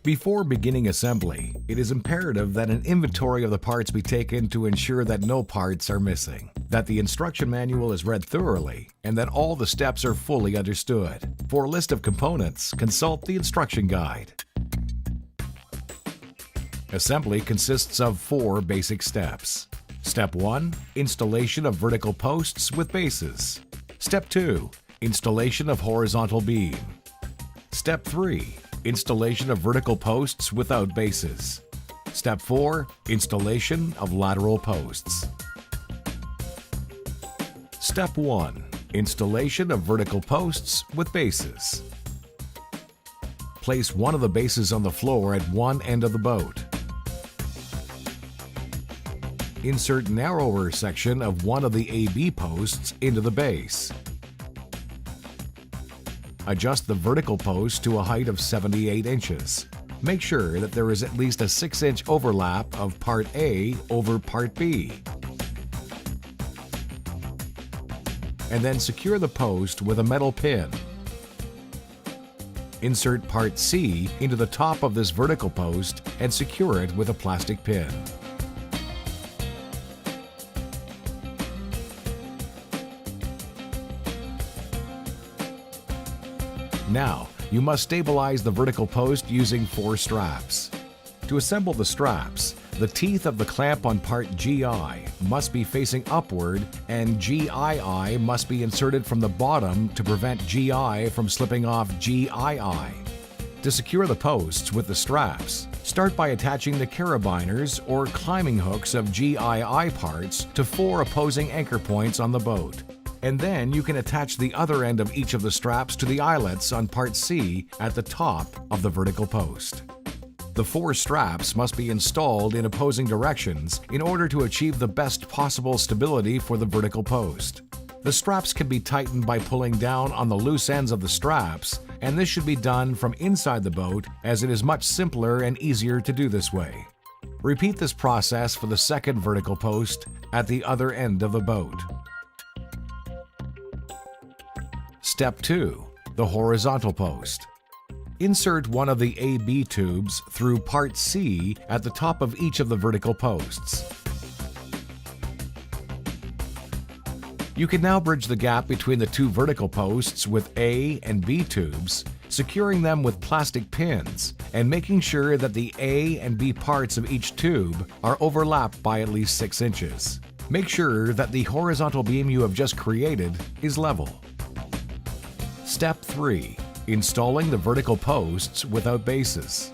Before beginning assembly, it is imperative that an inventory of the parts be taken to ensure that no parts are missing, that the instruction manual is read thoroughly, and that all the steps are fully understood. For a list of components, consult the instruction guide. Assembly consists of 4 basic steps. Step 1. Installation of vertical posts with bases. Step 2. Installation of horizontal beam. Step 3. Installation of vertical posts without bases. Step 4. Installation of lateral posts. Step 1. Installation of vertical posts with bases. Place one of the bases on the floor at one end of the boat. Insert narrower section of one of the AB posts into the base. Adjust the vertical post to a height of 78 inches. Make sure that there is at least a 6-inch overlap of part A over part B. And then secure the post with a metal pin. Insert part C into the top of this vertical post and secure it with a plastic pin. Now, you must stabilize the vertical post using 4 straps. To assemble the straps, the teeth of the clamp on part GI must be facing upward and GII must be inserted from the bottom to prevent GI from slipping off GII. To secure the posts with the straps, start by attaching the carabiners or climbing hooks of GII parts to 4 opposing anchor points on the boat. And then you can attach the other end of each of the straps to the eyelets on part C at the top of the vertical post. The 4 straps must be installed in opposing directions in order to achieve the best possible stability for the vertical post. The straps can be tightened by pulling down on the loose ends of the straps, and this should be done from inside the boat as it is much simpler and easier to do this way. Repeat this process for the second vertical post at the other end of the boat. Step 2. The horizontal post. Insert one of the AB tubes through part C at the top of each of the vertical posts. You can now bridge the gap between the 2 vertical posts with A and B tubes, securing them with plastic pins and making sure that the A and B parts of each tube are overlapped by at least 6 inches. Make sure that the horizontal beam you have just created is level. Step 3. Installing the vertical posts without bases.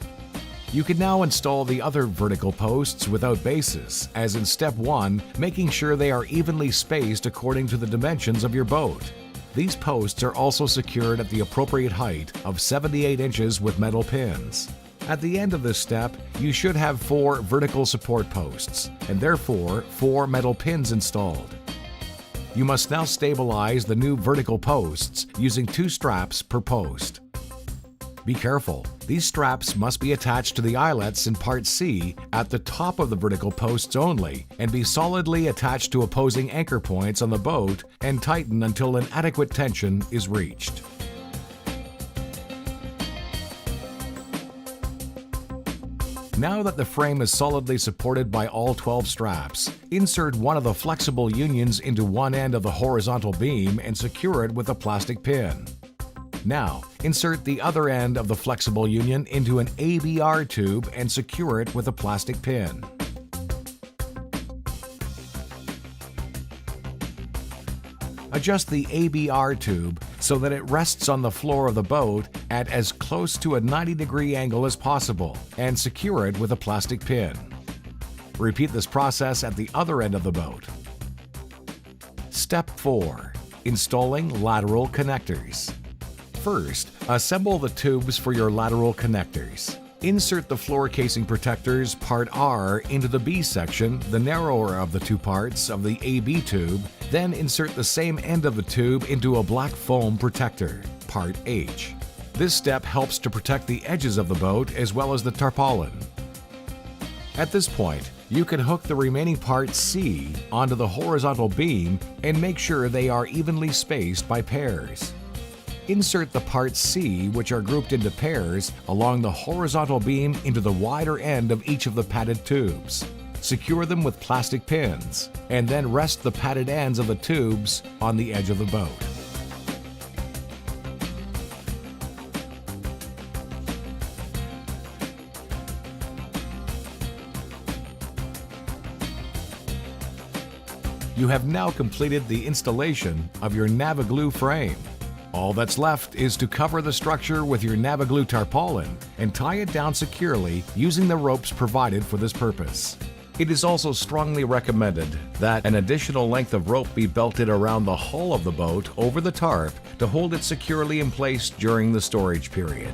You can now install the other vertical posts without bases, as in Step 1, making sure they are evenly spaced according to the dimensions of your boat. These posts are also secured at the appropriate height of 78 inches with metal pins. At the end of this step, you should have 4 vertical support posts, and therefore 4 metal pins installed. You must now stabilize the new vertical posts using 2 straps per post. Be careful, these straps must be attached to the eyelets in part C at the top of the vertical posts only and be solidly attached to opposing anchor points on the boat and tighten until an adequate tension is reached. Now that the frame is solidly supported by all 12 straps, insert one of the flexible unions into one end of the horizontal beam and secure it with a plastic pin. Now, insert the other end of the flexible union into an ABR tube and secure it with a plastic pin. Adjust the ABR tube so that it rests on the floor of the boat at as close to a 90-degree angle as possible and secure it with a plastic pin. Repeat this process at the other end of the boat. Step 4. Installing lateral connectors. First, assemble the tubes for your lateral connectors. Insert the floor casing protectors, part R, into the B section, the narrower of the 2 parts of the AB tube, then insert the same end of the tube into a black foam protector, part H. This step helps to protect the edges of the boat as well as the tarpaulin. At this point, you can hook the remaining part C onto the horizontal beam and make sure they are evenly spaced by pairs. Insert the parts C, which are grouped into pairs, along the horizontal beam into the wider end of each of the padded tubes. Secure them with plastic pins, and then rest the padded ends of the tubes on the edge of the boat. You have now completed the installation of your Navigloo frame. All that's left is to cover the structure with your Navigloo tarpaulin and tie it down securely using the ropes provided for this purpose. It is also strongly recommended that an additional length of rope be belted around the hull of the boat over the tarp to hold it securely in place during the storage period.